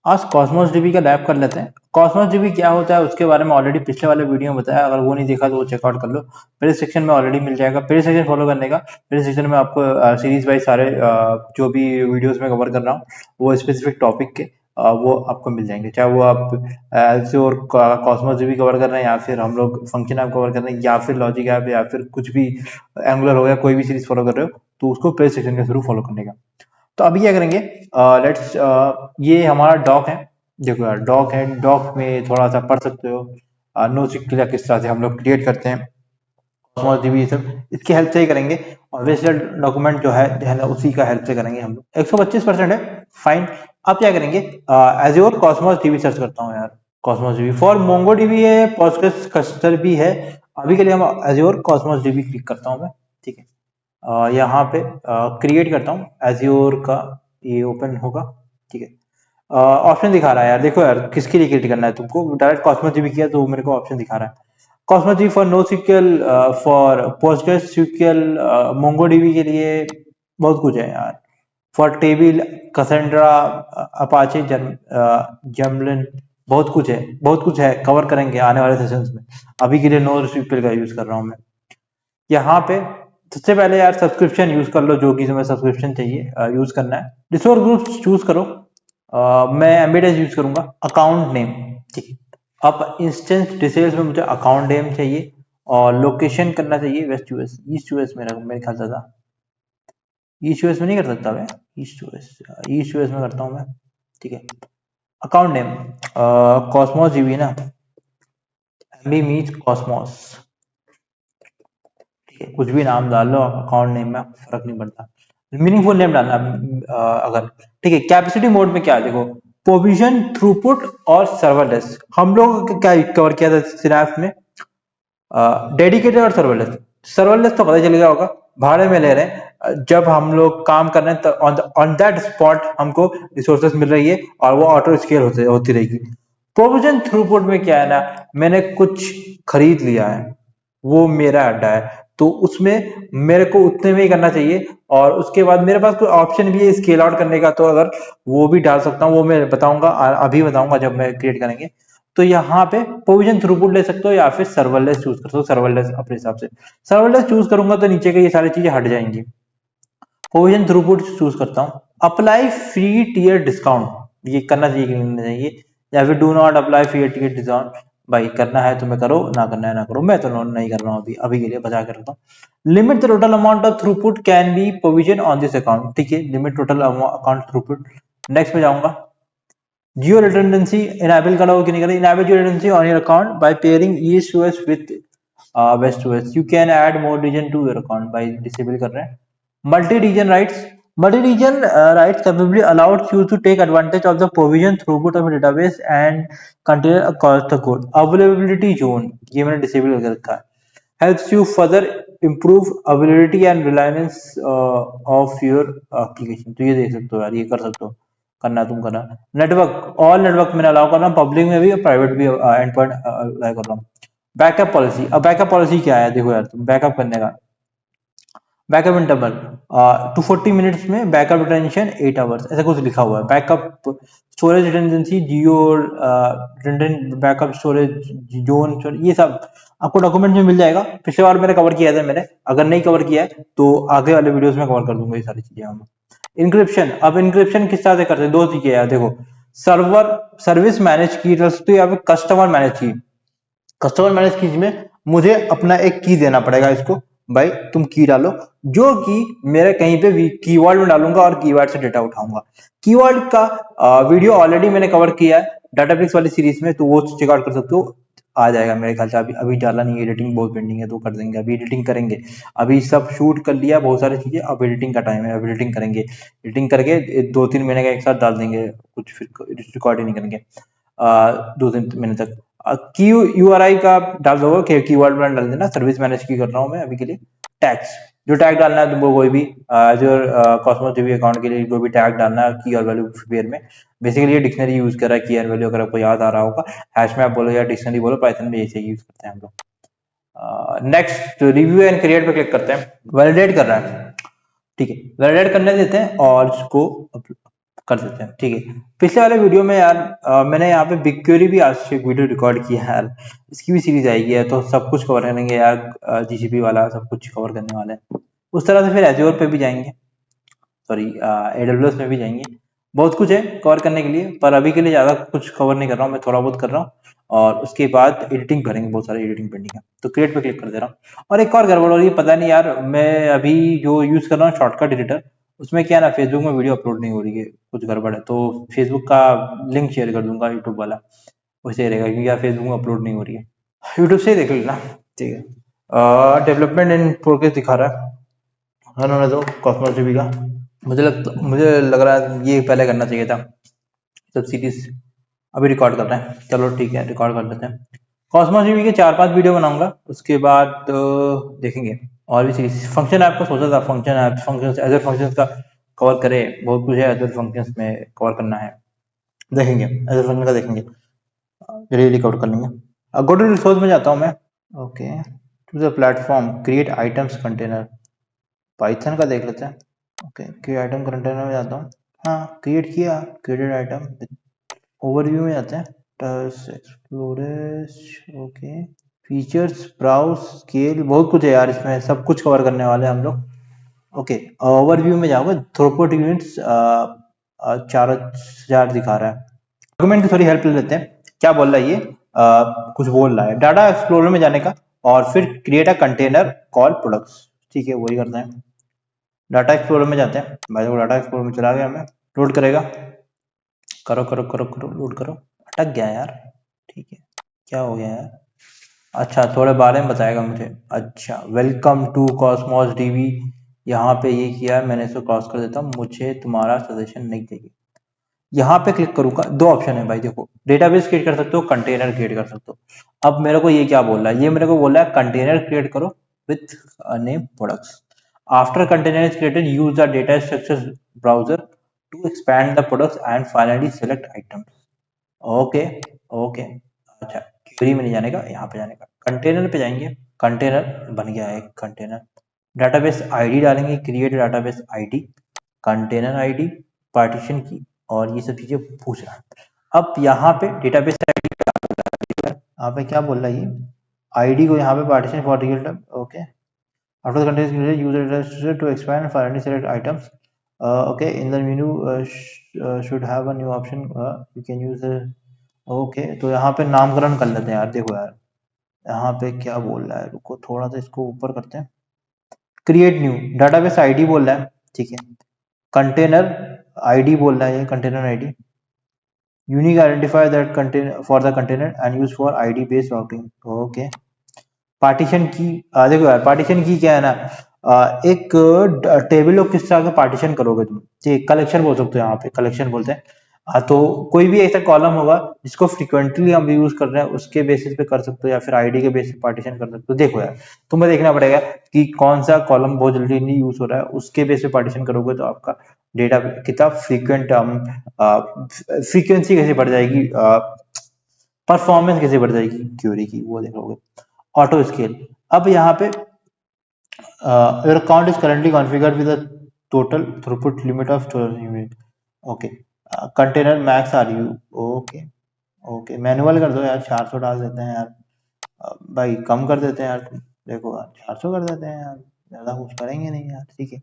आज Cosmos dB का lab कर लेते हैं। कॉस्मोस डीबी क्या होता है उसके बारे में ऑलरेडी पिछले वाले वीडियो में बताया, अगर वो नहीं देखा तो वो चेकआउट कर लो। प्ले सेक्शन में ऑलरेडी मिल जाएगा। प्ले सेक्शन फॉलो करने का, प्ले सेक्शन में आपको सीरीज वाइज सारे जो भी वीडियोस में कवर कर रहा हूँ वो स्पेसिफिक टॉपिक के वो आपको मिल जाएंगे। चाहे वो आप और कॉस्मोस डीबी कवर कर रहे हैं, या फिर हम लोग फंक्शन ऐप कवर कर रहे हैं, या फिर लॉजिक ऐप, या फिर कुछ भी एंगुलर हो गया, कोई भी सीरीज फॉलो कर रहे हो तो उसको प्ले सेक्शन के थ्रू फॉलो करने का। तो अभी क्या करेंगे, लेट्स ये हमारा डॉक है। देखो यार, डॉक है, डॉक में थोड़ा सा पढ़ सकते हो नो सिक्किला किस तरह से हम लोग क्रिएट करते हैं, कॉस्मोस डीबी ये सब इसकी हेल्प से ही करेंगे। और वेस्टर्न डॉक्यूमेंट जो है ना उसी का हेल्प से करेंगे हम लोग। 125% है, फाइन। अब क्या करेंगे, एज्योर कॉस्मोस डीबी सर्च करता हूँ यार। Cosmos DB for Mongo dB है, पोस्टग्रेस कस्टर भी है। अभी के लिए हम एज्योर कॉस्मोस डीबी क्लिक करता हूँ मैं। ठीक है, यहाँ पे क्रिएट करता हूँ एज्योर का, ये ओपन होगा। ठीक है, ऑप्शन दिखा रहा है यार, देखो यार किसके लिए क्रिएट करना है तुमको। डायरेक्ट कॉस्मोस डीबी किया तो मेरे को ऑप्शन दिखा रहा है Cosmos DB for no SQL, for Postgres SQL, Mongo DB के लिए बहुत कुछ है यार। For table Cassandra, Apache Gremlin, बहुत कुछ है, बहुत कुछ है, कवर करेंगे आने वाले सेशंस में। अभी के लिए नो सीक्वल का यूज कर रहा हूँ मैं। यहाँ पे सबसे पहले यार सब्सक्रिप्शन यूज कर लो, जो कि तुम्हें सब्सक्रिप्शन चाहिए यूज करना है। रिसोर्स ग्रुप चूज करो। मैं एम्बेडेड यूज करूंगा। अकाउंट नेम, ठीक है। अब इंस्टेंस डिटेल्स में मुझे अकाउंट नेम चाहिए, और लोकेशन करना चाहिए वेस्ट यूएस, ईस्ट यूएस में मेरे ख्याल से था। ईस्ट यूएस में नहीं कर सकता मैं, ईस्ट यूएस, ईस्ट यूएस में करता हूँ मैं। ठीक है, अकाउंट नेम कॉस्मोस जीबी ना, एमबी मीट कॉस्मोस। ठीक है, कुछ भी नाम डाल लो अकाउंट नेम में, फर्क नहीं पड़ता। मीनिंगफुल नेम डालना अगर। ठीक है, कैपेसिटी मोड में क्या है देखो, प्रोविजन, थ्रूपुट और सर्वरलेस। हम लोग क्या कवर किया था सिनेप्स में, डेडिकेटेड और सर्वरलेस। सर्वरलेस तो पता चल गया होगा, भाड़े में ले रहे हैं। जब हम लोग काम कर रहे हैं तो ऑन दैट स्पॉट हमको रिसोर्सेज मिल रही है, और वो ऑटो स्केल होती रहेगी। प्रोविजन थ्रूपुट में क्या है ना, मैंने कुछ खरीद लिया है, वो मेरा अड्डा है, तो उसमें मेरे को उतने में ही करना चाहिए। और उसके बाद मेरे पास कोई ऑप्शन भी है स्केल आउट करने का, तो अगर वो भी डाल सकता हूँ, वो मैं बताऊंगा, अभी बताऊंगा जब मैं क्रिएट करेंगे। तो यहाँ पे प्रोविजन थ्रूपुट ले सकते हो, या फिर सर्वरलेस चूज कर सकते हो, सर्वरलेस अपने हिसाब से। सर्वरलेस चूज करूंगा तो नीचे के ये सारी चीजें हट जाएंगी। प्रोविजन थ्रूपुट चूज करता हूँ। अप्लाई फ्री टियर डिस्काउंट, ये करना चाहिए कि नहीं चाहिए, या फिर do not apply free tier discount. भाई करना है तुम्हें करो, ना करना है ना करो, मैं तो नहीं कर रहा हूँ अभी, अभी के लिए बचा कर रखता हूँ। Limit the total amount of throughput can be provision on this account. ठीक है, limit total account throughput. Next में जाऊंगा। जियो रिडंडेंसी इनेबल करो कि नहीं करो, enable geo redundancy on your account by pairing East US with West US. You can add more region to your account, by disable कर रहे हैं। Multi region writes, multi region writes capably allowed you to take advantage of the provision throughput of a database and container across the code. Availability zone, ये मैंने disable करके रखा है। helps you further improve availability and reliance of your application। तो ये देख सकते हो यार, ये कर सकते हो, करना है तुम करना। नेटवर्क, ऑल नेटवर्क मैंने अलाउ कर रहा हूँ, पब्लिक में भी और प्राइवेट भी एंड पॉइंट अलाउ कर रहा हूँ। बैकअप पॉलिसी, अब बैकअप पॉलिसी क्या है देखो यार, तुम बैकअप करने का बैकअप इंटरवल 240 मिनट्स में बैकअप रिटेंशन 8 आवर्स, ऐसा कुछ लिखा हुआ है। बैकअप स्टोरेज रिटेंडेंसी, जियो बैकअप स्टोरेज जोन, ये सब आपको डॉक्यूमेंट में मिल जाएगा। पिछले बार मैंने कवर किया था, मैंने अगर नहीं कवर किया है तो आगे वाले वीडियोस में कवर कर दूंगा ये सारी चीजें हम। इंक्रिप्शन, अब इंक्रिप्शन किस तरह से करते हैं, दो चीजें यार देखो, सर्वर सर्विस मैनेज की तरफ से या फिर कस्टमर मैनेज की। कस्टमर मैनेज की में मुझे अपना एक की देना पड़ेगा इसको, भाई तुम की डालो, जो कि मेरे कहीं पे कीवर्ड में डालूंगा और कीवर्ड से डेटा उठाऊंगा। कीवर्ड का वीडियो ऑलरेडी मैंने कवर किया है डाटाब्रिक्स वाली सीरीज में, तो वो चेकआउट कर सकते हो, आ जाएगा मेरे ख्याल से। अभी अभी डाला नहीं, एडिटिंग बहुत पेंडिंग है, तो कर देंगे, अभी एडिटिंग करेंगे। अभी सब शूट कर लिया बहुत सारी चीजें, अब एडिटिंग का टाइम है, अब एडिटिंग करेंगे। एडिटिंग करके 2-3 महीने का एक साथ डाल देंगे, कुछ फिर रिकॉर्ड ही नहीं करेंगे 2-3 महीने तक। की यूआरआई का डाल दो, कीवर्ड में डाल देना, सर्विस मैनेज की कर रहा हूँ मैं अभी के लिए। टैग्स, जो टैग डालना है तुमको, कोई भी जो कॉस्मोस डीबी अकाउंट के लिए कोई भी टैग डालना है की और वैल्यू पेयर में। बेसिकली ये डिक्शनरी यूज कर रहा है की और वैल्यू, अगर आपको याद आ रहा होगा। हैश मैप बोलो या डिक्शनरी बोलो, पाइथन में ऐसे यूज करते हैं हम लोग। नेक्स्ट रिव्यू एंड क्रिएट पे क्लिक करते हैं, वैलिडेट कर रहा है। ठीक है, वैलिडेट करने देते हैं और इसको कर देते हैं, ठीक है। पिछले वाले वीडियो में यार मैंने यहाँ पे बिग क्वेरी भी आज एक वीडियो रिकॉर्ड किया है यार, इसकी भी सीरीज आएगी है, तो सब कुछ कवर करेंगे यार, जीसीपी वाला सब कुछ कवर करने वाले हैं। उस तरह से फिर एज्योर पे भी जाएंगे, सॉरी एडब्ल्यूएस में भी जाएंगे। बहुत कुछ है कवर करने के लिए, पर अभी के लिए ज़्यादा कुछ कवर नहीं कर रहा हूँ, मैं थोड़ा बहुत कर रहा हूँ। और उसके बाद एडिटिंग करेंगे, बहुत सारी एडिटिंग पेंडिंग है, तो क्रिएट पे क्लिक कर दे रहा हूँ। और एक और गड़बड़ हो रही है, पता नहीं यार, मैं अभी जो यूज़ कर रहा हूँ शॉर्टकट एडिटर, उसमें क्या है ना, फेसबुक में वीडियो अपलोड नहीं हो रही है, कुछ गड़बड़ है, तो फेसबुक का लिंक शेयर कर दूंगा यूट्यूब वाला, वैसे रहेगा, क्योंकि यार फेसबुक में अपलोड नहीं हो रही है। यूट्यूब से ही देख लेना, ठीक है। डेवलपमेंट इन प्रोग्रेस दिखा रहा है, हाँ ना, तो कॉस्मोस जीबी का मुझे लग रहा है ये पहले करना चाहिए था, सब सीरीज अभी रिकॉर्ड कर रहे हैं, चलो ठीक है, रिकॉर्ड कर लेते हैं। कॉस्मोस जीबी के 4-5 वीडियो बनाऊंगा, उसके बाद देखेंगे और भी सीरीज। फंक्शन ऐप को सोचा था, function app, function Azure function का कवर करे, बहुत कुछ है एजर फंक्शन में कवर करना है, देखेंगे एजर फंक्शन का, देखेंगे डेली कवर कर लेंगे। गो टू रिसोर्स में जाता हूँ मैं, okay, to the platform create items container, Python का देख लेते हैं। ओके, क्रिएट आइटम कंटेनर में जाता हूँ, हाँ क्रिएट किया, क्रिएटेड आइटम, ओवरव्यू में जाते हैं, touch explores, okay, features, browse, scale, बहुत कुछ है यार इसमें, सब कुछ कवर करने वाले हैं हम लोग। ओके, ओवरव्यू में जाओगे, थ्रूपुट यूनिट्स 4000 दिखा रहा है। डॉक्यूमेंट की थोड़ी हेल्प ले लेते हैं, क्या बोल रहा है ये, कुछ बोल रहा है डाटा एक्सप्लोरर में जाने का, और फिर create a container call products, ठीक है वही करते हैं। डाटा एक्सप्लोरर में जाते हैं, मैं देखो डाटा एक्सप्लोरर में चला गया, मैं लोड करेगा, करो करो करो करो, लोड करो, अटक गया यार, ठीक है, क्या हो गया यार, अच्छा थोड़े बारे में बताएगा मुझे, अच्छा, वेलकम टू कॉस्मोस डीबी, यहाँ पे ये किया है मैंने, इसको क्रॉस कर देता हूँ, मुझे तुम्हारा सजेशन नहीं चाहिए, यहाँ पे क्लिक करूंगा, दो ऑप्शन है भाई, देखो डेटाबेस क्रिएट कर सकते हो, कंटेनर क्रिएट कर सकते हो। अब मेरे को ये क्या बोल रहा है, ये मेरे को बोल रहा है कंटेनर क्रिएट करो with name products, after container is created use the data structure browser to expand the products and finally select items, okay, okay, अच्छा, क्वेरी में नहीं जाने का, यहाँ पे जाने का, कंटेनर पे जाएंगे, कंटेनर बन गया है कंटेनर, डाटाबेस आईडी डालेंगे, create database ID, container ID, partition की, और ये सब चीजें पूछ रहा है। अब यहाँ पे डेटाबेस आईडी, यहाँ पे क्या बोल रहा है ये, आईडी को यहाँ पे partition for real time, okay, after the content is created use the data structure to expand and finally select items, okay, in the menu should have a new option, you can use the, okay, तो यहाँ पे नामकरण कर लेते हैं यार, देखो यार यहाँ पे क्या बोल रहा है, रुको थोड़ा सा इसको ऊपर करते हैं, क्रिएट न्यू डाटाबेस आईडी बोल रहा है, ठीक है, कंटेनर आईडी बोल रहा है, ये container ID, unique identifier that container for the container and use for ID based routing, okay, partition की, देखो यार पार्टीशन की क्या है ना, एक टेबल को किस तरह का पार्टीशन करोगे तुम, ठीक, कलेक्शन बोल सकते हो, यहाँ पे कलेक्शन बोलते हैं। तो कोई भी ऐसा कॉलम होगा जिसको फ्रिक्वेंटली हम यूज कर रहे हैं, उसके बेसिस पे कर सकते हो, या फिर आईडी के बेसिस पे पार्टीशन कर सकते हो। देखो यार तुम्हें देखना पड़ेगा कि कौन सा कॉलम बहुत जल्दी नहीं यूज हो रहा है, उसके बेसिस पे पार्टीशन करोगे तो आपका डेटा कितना फ्रीक्वेंट, फ्रीक्वेंसी कैसे बढ़ जाएगी, परफॉर्मेंस कैसे बढ़ जाएगी क्यूरी की, वो देखोगे। ऑटो स्केल, अब यहाँ पे your account is currently configured with a total throughput limit of 12 unit, okay, container max are you, okay, okay, manual कर दो यार, 400 डाल देते हैं यार, भाई कम कर देते हैं यार, देखो यार 400 कर देते हैं यार, ज्यादा कुछ करेंगे नहीं यार, ठीक है,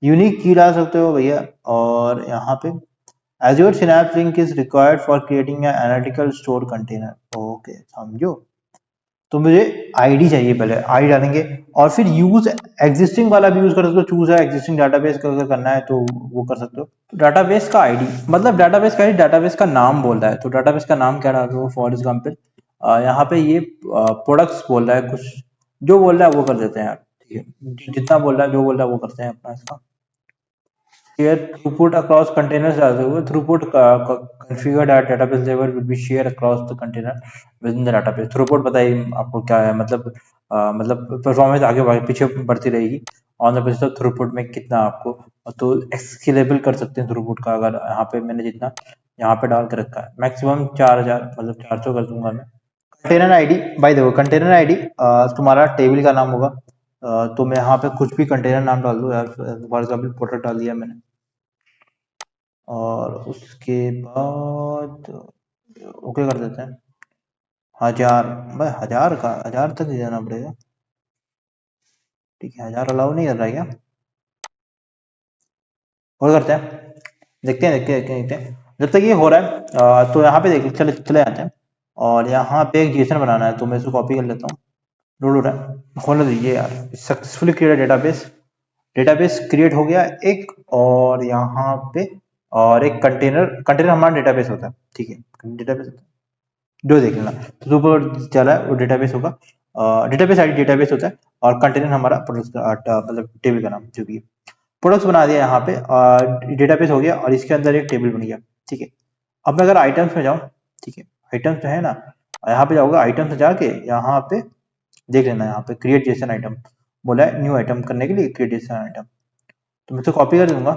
यूनिक की डाल सकते हो भैया, और यहाँ पे Azure Synapse Link is required for creating an analytical store container, okay समझो, तो मुझे आईडी चाहिए, पहले आईडी डालेंगे, और फिर यूज एग्जिस्टिंग वाला भी यूज कर सकते हो, चूज है एग्जिस्टिंग डाटाबेस का अगर करना है तो वो कर सकते हो। डाटाबेस का आईडी मतलब डाटाबेस का आईडी, डाटाबेस का नाम बोल रहा है, तो डाटाबेस का नाम क्या डाल दो, फॉर एग्जाम्पल यहाँ पे ये प्रोडक्ट्स बोल रहा है, कुछ जो बोल रहा है वो कर देते हैं यार, ठीक है, जितना बोल रहा है, जो बोल रहा है वो करते हैं अपना इसका। Share throughput across containers as well. Throughput configured at database level will be shared across the container within the database. Throughput बताइए आपको क्या है, मतलब परफॉर्मेंस आगे पीछे बढ़ती रहेगी on the basis of throughput में कितना आपको, तो स्केलेबल कर सकते हैं थ्रूपुट का। अगर यहाँ पे मैंने जितना यहाँ पे डाल के रखा है मैक्सिमम 4000 मतलब 400 कर दूंगा मैं। कंटेनर आईडी, भाई देखो कंटेनर आईडी तुम्हारा टेबल का नाम होगा, तो मैं यहाँ पे कुछ भी कंटेनर नाम डाल दूँ यार, फॉर एग्जाम्पल प्रोडक्ट डाल दिया मैंने, और उसके बाद ओके कर देते हैं। 1000 भाई, 1000 का 1000 तक ही जाना पड़ेगा। ठीक है, 1000 अलाउ नहीं कर रहा है क्या? और करते हैं, देखते हैं। जब तक ये हो रहा है तो यहाँ पे देख चले चले जाते हैं। और यहाँ पे एक जेसन बनाना है, तो मैं इसको कॉपी कर लेता हूँ। लोड हो रहा है, खोलने दीजिए यार। Successfully create database, database create हो गया एक। और यहाँ पे और एक कंटेनर, कंटेनर हमारा डेटाबेस होता है। ठीक है, डेटाबेस जो देख लेना, तो जो ऊपर चला है वो डेटाबेस होगा। डेटाबेस आईडी डेटाबेस होता है, और कंटेनर हमारा प्रोडक्ट का मतलब टेबल का नाम जो भी है। प्रोडक्ट्स बना दिया यहाँ पे, डेटाबेस हो गया, और इसके अंदर एक टेबल बन गया। ठीक है, अब मैं अगर आइटम्स में जाऊँ, ठीक है, आइटम्स जो है ना, यहाँ पे जाऊँगा, आइटम्स में जाके यहाँ पे देख लेना, यहाँ पे क्रिएट जेसन आइटम बोला है, न्यू आइटम करने के लिए क्रिएट जेसन आइटम। तो मैं इसे कॉपी कर दूंगा।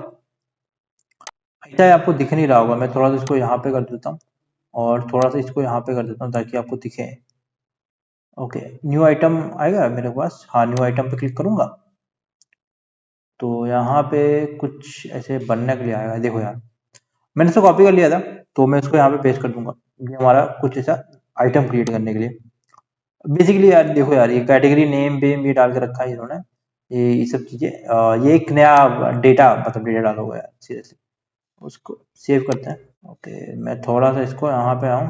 ऐसा है, आपको दिख नहीं रहा होगा, मैं थोड़ा सा इसको यहाँ पे कर देता हूँ, और थोड़ा सा इसको यहाँ पे कर देता हूँ ताकि आपको दिखे। ओके, न्यू आइटम आएगा मेरे पास। हाँ, न्यू आइटम पे क्लिक करूंगा तो यहाँ पे कुछ ऐसे बनने के लिए आएगा। देखो यार, मैंने इसको कॉपी कर लिया था, तो मैं इसको यहाँ पे पेस्ट कर दूंगा। ये हमारा कुछ ऐसा आइटम क्रिएट करने के लिए। बेसिकली यार देखो यार, ये कैटेगरी नेम वेम ये डाल के रखा है इन्होंने, ये सब चीजें। ये एक नया डेटा, मतलब डेटा डाला हुआ है सीरियसली। उसको सेव करते हैं। ओके, मैं थोड़ा सा इसको यहाँ पे आऊँ,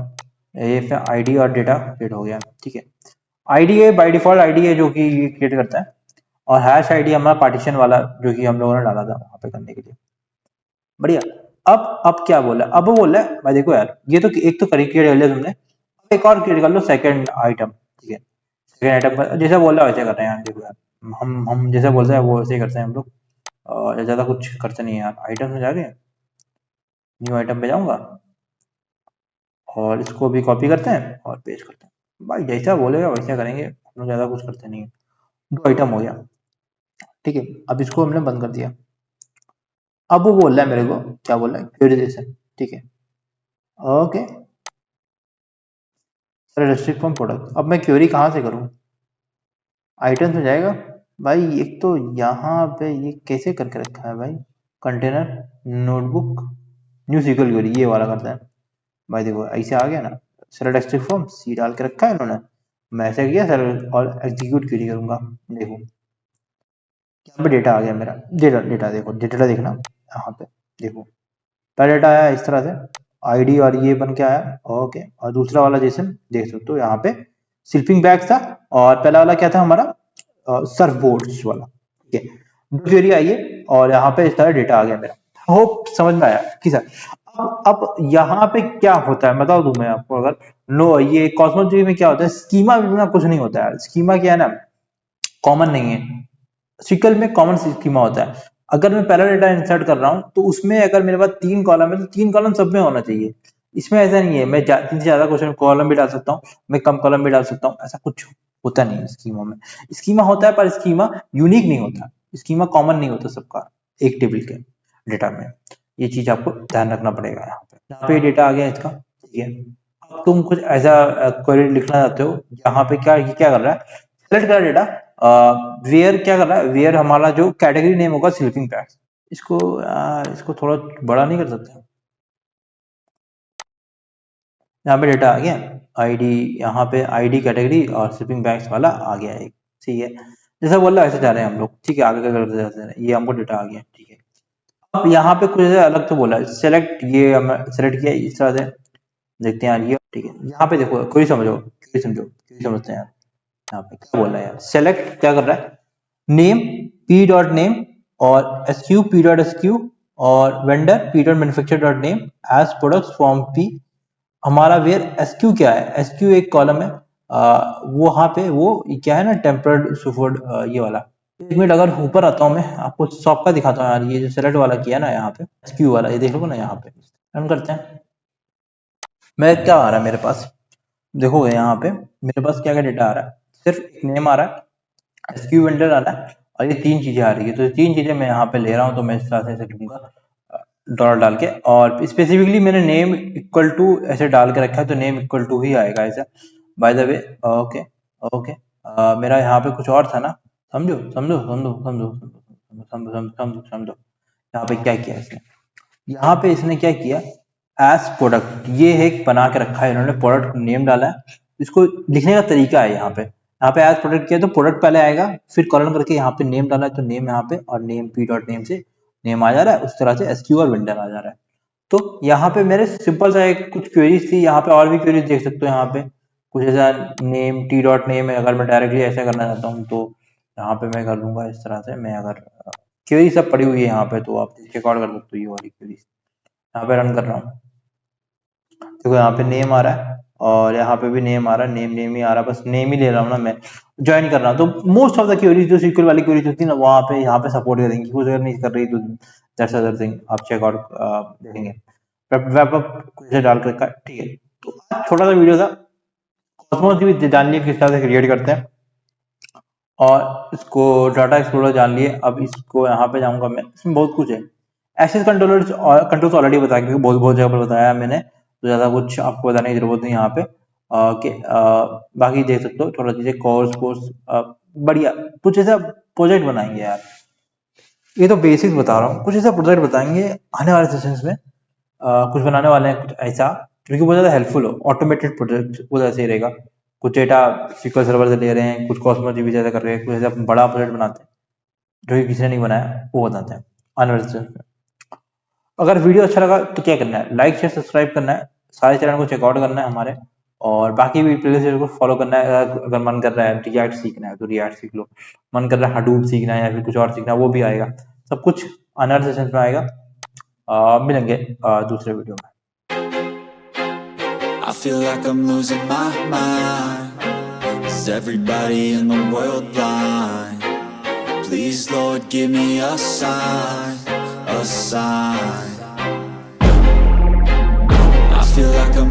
ये पे आईडी और डेटा क्रिएट हो गया। ठीक है, आईडी है बाय डिफॉल्ट, आईडी है जो कि क्रिएट करता है। और हैश आईडी हमारा पार्टीशन वाला जो कि हम लोगों ने डाला था वहाँ पे करने के लिए। बढ़िया। अब क्या बोला, अब वो बोला है भाई देखो यार, ये तो एक तो क्रिएट कर लिया तुमने, अब एक और क्रिएट कर लो सेकंड आइटम। ठीक है, सेकंड आइटम पर जैसा बोला वैसे कर रहे हैं यार। देखो यार, हम जैसा बोलते हैं वो वैसे ही करते हैं हम लोग, और ज्यादा कुछ करते नहीं है यार। आइटम में जाके न्यू आइटम पे जाऊंगा, और इसको भी कॉपी करते हैं और पेस्ट करते हैं। भाई जैसा बोलेगा वैसा करेंगे, हम लोग ज्यादा कुछ करते नहीं है। दो आइटम हो गया। ठीक है, अब इसको हमने बंद कर दिया। अब वो बोल रहा है मेरे को, क्या बोल रहा है, क्वेरीजेशन। ठीक है, okay, sir restrict from product. अब मैं क्वेरी कहाँ से करूँ? आइटम्स में जाएगा। भाई एक तो यहाँ पे ये कैसे करके रखा है भाई, container notebook new SQL query, ये वाला करता है। भाई देखो ऐसे आ गया ना, सेलेक्ट एक्सट्रिक फॉर्म सी डाल के रखा है इन्होंने। मैं ऐसे किया सर, और एग्जीक्यूट क्वेरी करूंगा। देखो यहाँ पे डेटा आ गया मेरा। डेटा डेटा देखो, डेटा देखना यहाँ पे। देखो पहला डेटा आया इस तरह से, आईडी और ये बन के आया। ओके, और दूसरा वाला जैसे देख सकते हो यहाँ पे स्लीपिंग बैग था, और पहला वाला क्या था हमारा, सर्फ बोर्ड्स वाला। ठीक है, दो क्वेरी आई है, और यहाँ पे इस तरह डेटा आ गया मेरा। होप समझ में आया कि सर। अब यहाँ पे क्या होता है बता दूं मैं आपको। अगर नो, ये कॉस्मोस में क्या होता है, स्कीमा में कुछ नहीं होता है। स्कीमा क्या है ना, कॉमन नहीं है। सिक्वल में कॉमन स्कीमा होता है। अगर मैं पहला डेटा इंसर्ट कर रहा हूँ, तो उसमें अगर मेरे पास 3 कॉलम है, तो 3 कॉलम सब में होना चाहिए। इसमें ऐसा नहीं है, मैं 3 से ज्यादा क्वेश्चन कॉलम भी डाल सकता हूँ, मैं कम कॉलम भी डाल सकता हूँ, ऐसा कुछ होता नहीं है स्कीमा में। स्कीमा होता है, पर स्कीमा यूनिक नहीं होता, स्कीमा कॉमन नहीं होता सबका एक टेबल के डेटा में। ये चीज आपको ध्यान रखना पड़ेगा। यहाँ पे डेटा आ गया इसका। ठीक है, अब तुम कुछ ऐसा क्वेरी लिखना चाहते हो, यहाँ पे क्या ये क्या कर रहा है, सेलेक्ट कर डेटा, वेयर क्या कर रहा है, वेयर हमारा जो कैटेगरी नेम होगा स्लीपिंग बैग्स। इसको थोड़ा बड़ा नहीं कर सकते? यहाँ पे डेटा आ गया, आईडी, यहाँ पे आईडी कैटेगरी और स्लीपिंग बैग्स वाला आ गया एक। ठीक है, जैसा बोल रहा है वैसे जा रहे हैं हम लोग। ठीक है, आगे क्या करते जाते हैं, ये हमको डेटा आ गया। ठीक है, अब यहाँ पे कुछ ऐसा अलग तो बोला है, सेलेक्ट, ये हम सेलेक्ट किया इस तरह से। देखते हैं यार ये। ठीक है, यहाँ पे देखो, कोई समझो, कोई समझो, कोई समझते हैं यार। यहाँ पे क्या बोल रहा है यार, सेलेक्ट क्या कर रहा है, नेम पी डॉट नेम, और एसक्यू पी डॉट एसक्यू, और vendor P dot manufacture dot name as products from P. हमारा वेयर एसक्यू क्या है, एसक्यू एक कॉलम है। वो वहां पे वो क्या है ना, टेम्पर्ड सुफोर्ड, ये वाला। एक मिनट, अगर ऊपर आता हूँ मैं आपको शॉप का दिखाता हूँ यार। ये जो सेलेक्ट वाला किया ना यहाँ पे, एसक्यू वाला, ये देख लो ना यहाँ पे। रन करते हैं, मैं क्या आ रहा है मेरे पास, देखोगे यहाँ पे मेरे पास क्या क्या डेटा आ रहा है। सिर्फ एक नेम आ रहा है, एसक्यू वेंडर आ रहा है, और ये 3 चीजें आ रही है। तो ये 3 चीजें मैं यहाँ पे ले रहा हूँ, तो मैं इस तरह से ऐसे लिखूंगा डॉलर डाल के। और स्पेसिफिकली मैंने नेम इक्वल टू ऐसे डाल के रखा है, तो नेम इक्वल टू ही आएगा ऐसा। By the way, okay, okay, मेरा यहाँ पे कुछ और था ना। समझो समझो समझो समझो समझो समझो समझो समझो समझो, यहाँ पे क्या किया है इसने। यहाँ पे इसने क्या किया, एज प्रोडक्ट ये एक बना के रखा है इन्होंने, प्रोडक्ट नेम डाला है, इसको लिखने का तरीका है यहाँ पे एज प्रोडक्ट किया तो प्रोडक्ट पहले आएगा, फिर कॉलन करके यहाँ पे नेम डाला है तो नेम यहाँ पे, और नेम पी डॉट नेम से नेम आ जा रहा है, उस तरह से एसक्यू और वेंडर आ जा रहा है। तो यहाँ पे मेरे सिंपल सा एक कुछ क्वेरीज थी, यहाँ पे और भी क्वेरीज देख सकते हो, यहाँ पे कुछ ऐसा नेम टी डॉट नेम है, अगर मैं डायरेक्टली ऐसा करना चाहता हूँ तो यहाँ पे मैं कर लूंगा इस तरह से। मैं अगर क्वेरी सब पड़ी हुई है यहाँ पे, तो आप रिकॉर्ड कर सकते हो ये वाली क्वेरीज, यहाँ पे रन कर रहा हूँ, देखो यहाँ पे नेम आ रहा है और यहाँ पे भी नेम आ रहा है, नेम नेम ही आ रहा है, बस नेम ही ले रहा हूँ ना मैं, ज्वाइन कर रहा हूँ। तो मोस्ट ऑफ द क्वेरीज जो SQL वाली क्वेरीज होती है ना, वहाँ पे यहाँ पे सपोर्ट करेंगी, कुछ अगर नहीं कर रही तो दैट्स अदर थिंग, आप चेकआउट देखेंगे। वेब कुछ डाल कर रखा है, ठीक है। तो आज छोटा सा वीडियो था, कॉस्मोस भी जान लिए किस तरह से क्रिएट करते हैं, और इसको डाटा एक्सप्लोरर जान लिए। अब इसको यहाँ पे जाऊंगा मैं, इसमें बहुत कुछ है। एक्सेस कंट्रोलर्स और कंट्रोल्स ऑलरेडी बताया, क्योंकि बहुत बहुत जगह पर बताया मैंने, तो ज़्यादा कुछ आपको बताने की जरूरत नहीं यहाँ पे। बाकी देख सकते हो थोड़ा चीज़ें, कोर्स बढ़िया, कुछ ऐसा प्रोजेक्ट बनाएंगे यार, ये तो बेसिक्स बता रहा हूँ, कुछ ऐसा प्रोजेक्ट बताएंगे आने वाले सेशंस में। कुछ बनाने वाले हैं कुछ ऐसा, क्योंकि बहुत ज़्यादा हेल्पफुल हो, ऑटोमेटेड प्रोजेक्ट वो ऐसे ही रहेगा। कुछ डेटा SQL सर्वर से ले रहे हैं, कुछ कॉस्मोस DB से ऐसा कर रहे हैं, कुछ ऐसा बड़ा प्रोजेक्ट बनाते हैं जो कि किसी ने नहीं बनाया, वो बताते हैं आने वाले सेशंस में। अगर वीडियो अच्छा लगा तो क्या करना है, लाइक शेयर सब्सक्राइब करना है, सारे चैनल को चेकआउट करना है हमारे, और बाकी भी प्लेलिस्ट को फॉलो करना है। अगर मन कर रहा है रिएक्ट सीखना है तो रिएक्ट सीख लो, मन कर रहा है हडूप सीखना है या फिर कुछ और सीखना है, वो भी आएगा, सब कुछ आने वाले सेशन में आएगा। मिलेंगे दूसरे वीडियो में। I feel like I'm losing my mind. Is everybody in the world blind? Please Lord give me a sign, a sign. I feel like I'm